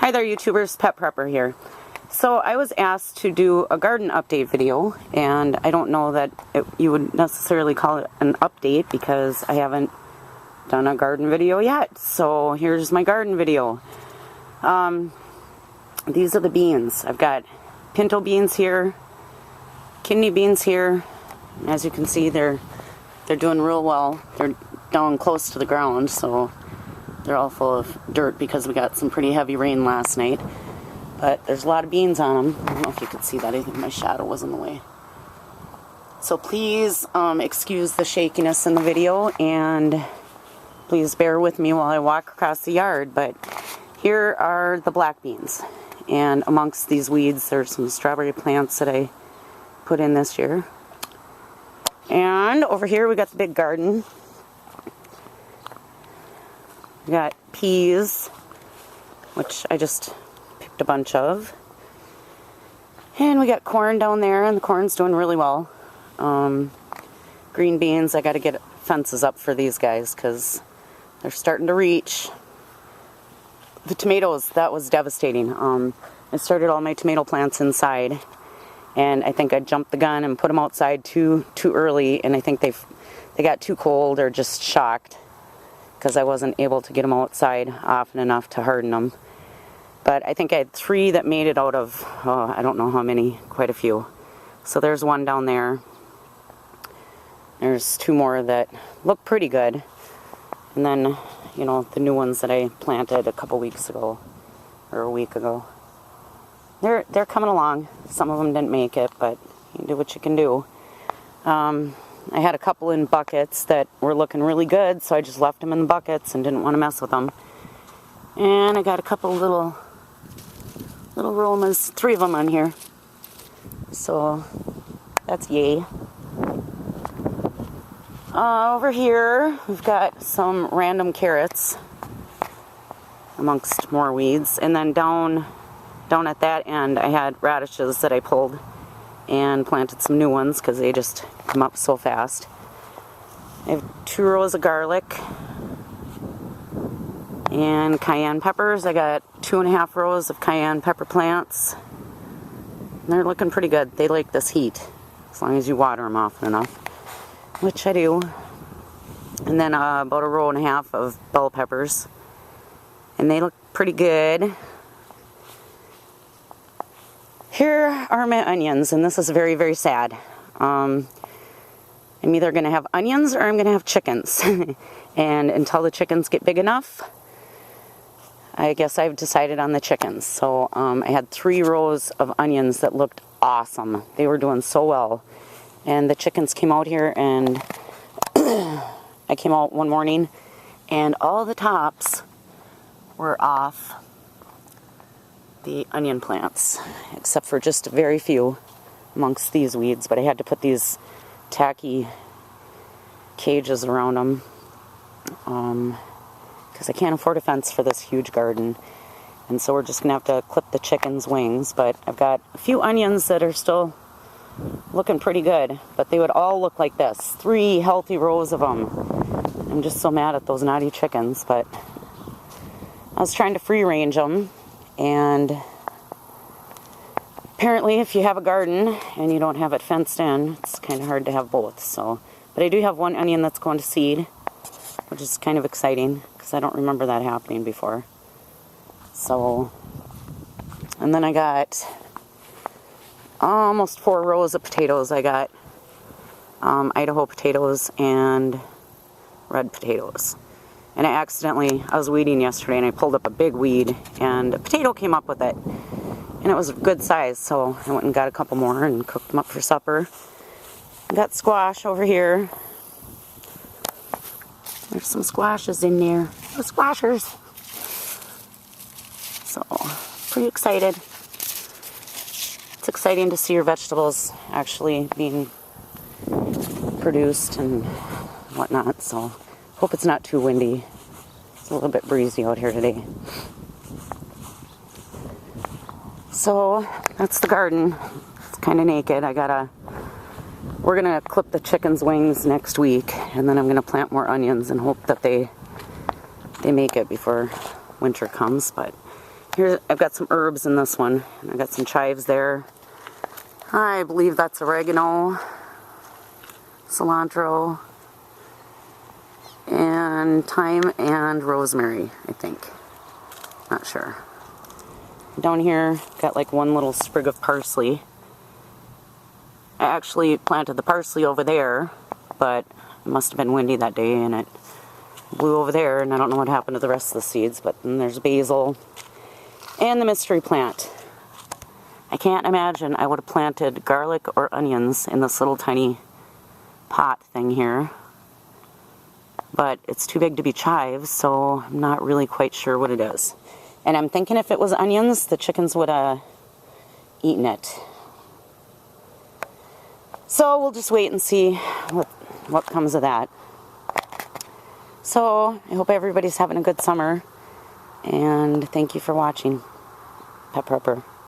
Hi there YouTubers, Pet Prepper here. So I was asked to do a garden update video, and I don't know that you would necessarily call it an update because I haven't done a garden video yet. So here's my garden video. These are the beans. I've got pinto beans here, kidney beans here. As you can see, they're doing real well. They're down close to the ground, so they're all full of dirt because we got some pretty heavy rain last night. But there's a lot of beans on them. I don't know if you could see that. I think my shadow was in the way. So please excuse the shakiness in the video, and please bear with me while I walk across the yard. But here are the black beans. And amongst these weeds, there's some strawberry plants that I put in this year. And over here we got the big garden. We got peas, which I just picked a bunch of. And we got corn down there, and the corn's doing really well. Green beans, I got to get fences up for these guys because they're starting to reach. The tomatoes, that was devastating. I started all my tomato plants inside, and I think I jumped the gun and put them outside too early, and I think they got too cold or just shocked because I wasn't able to get them outside often enough to harden them. But I think I had 3 that made it out of, I don't know how many, quite a few. So there's one down there. There's 2 more that look pretty good. And then, you know, the new ones that I planted a couple weeks ago, or a week ago. They're coming along. Some of them didn't make it, but you do what you can do. I had a couple in buckets that were looking really good, so I just left them in the buckets and didn't want to mess with them. And I got a couple little Romas, 3 of them on here. So that's yay. Over here, we've got some random carrots amongst more weeds. And then down at that end, I had radishes that I pulled and planted some new ones because they just come up so fast. I have 2 rows of garlic and cayenne peppers. I got 2.5 rows of cayenne pepper plants. And they're looking pretty good. They like this heat as long as you water them often enough, which I do. And then about 1.5 rows of bell peppers, and they look pretty good. Here are my onions, and this is very, very sad. I'm either going to have onions or I'm going to have chickens. And until the chickens get big enough, I guess I've decided on the chickens. So I had 3 rows of onions that looked awesome. They were doing so well. And the chickens came out here, and I came out one morning, and all the tops were off the onion plants, except for just a very few amongst these weeds. But I had to put these tacky cages around them because I can't afford a fence for this huge garden. And so we're just gonna have to clip the chickens' wings. But I've got a few onions that are still looking pretty good, but they would all look like this, 3 healthy rows of them. I'm just so mad at those naughty chickens. But I was trying to free range them, and apparently if you have a garden and you don't have it fenced in, it's kind of hard to have both. So, but I do have 1 onion that's going to seed, which is kind of exciting because I don't remember that happening before. So, and then I got almost 4 rows of potatoes. I got Idaho potatoes and red potatoes. And I was weeding yesterday, and I pulled up a big weed, and a potato came up with it. And it was a good size, so I went and got a couple more and cooked them up for supper. Got squash over here. There's some squashes in there. The squashers. So, pretty excited. It's exciting to see your vegetables actually being produced and whatnot, so hope it's not too windy. It's a little bit breezy out here today. So that's the garden. It's kind of naked. We're gonna clip the chickens' wings next week, and then I'm gonna plant more onions and hope that they make it before winter comes. But Here, I've got some herbs in this one. I've got some chives there. I believe that's oregano, cilantro, and thyme and rosemary, I think. Not sure. Down here, got like one little sprig of parsley. I actually planted the parsley over there, but it must have been windy that day and it blew over there, and I don't know what happened to the rest of the seeds. But then there's basil and the mystery plant. I can't imagine I would have planted garlic or onions in this little tiny pot thing here. But it's too big to be chives, so I'm not really quite sure what it is. And I'm thinking if it was onions, the chickens would have eaten it. So we'll just wait and see what comes of that. So I hope everybody's having a good summer. And thank you for watching. Pet Prepper.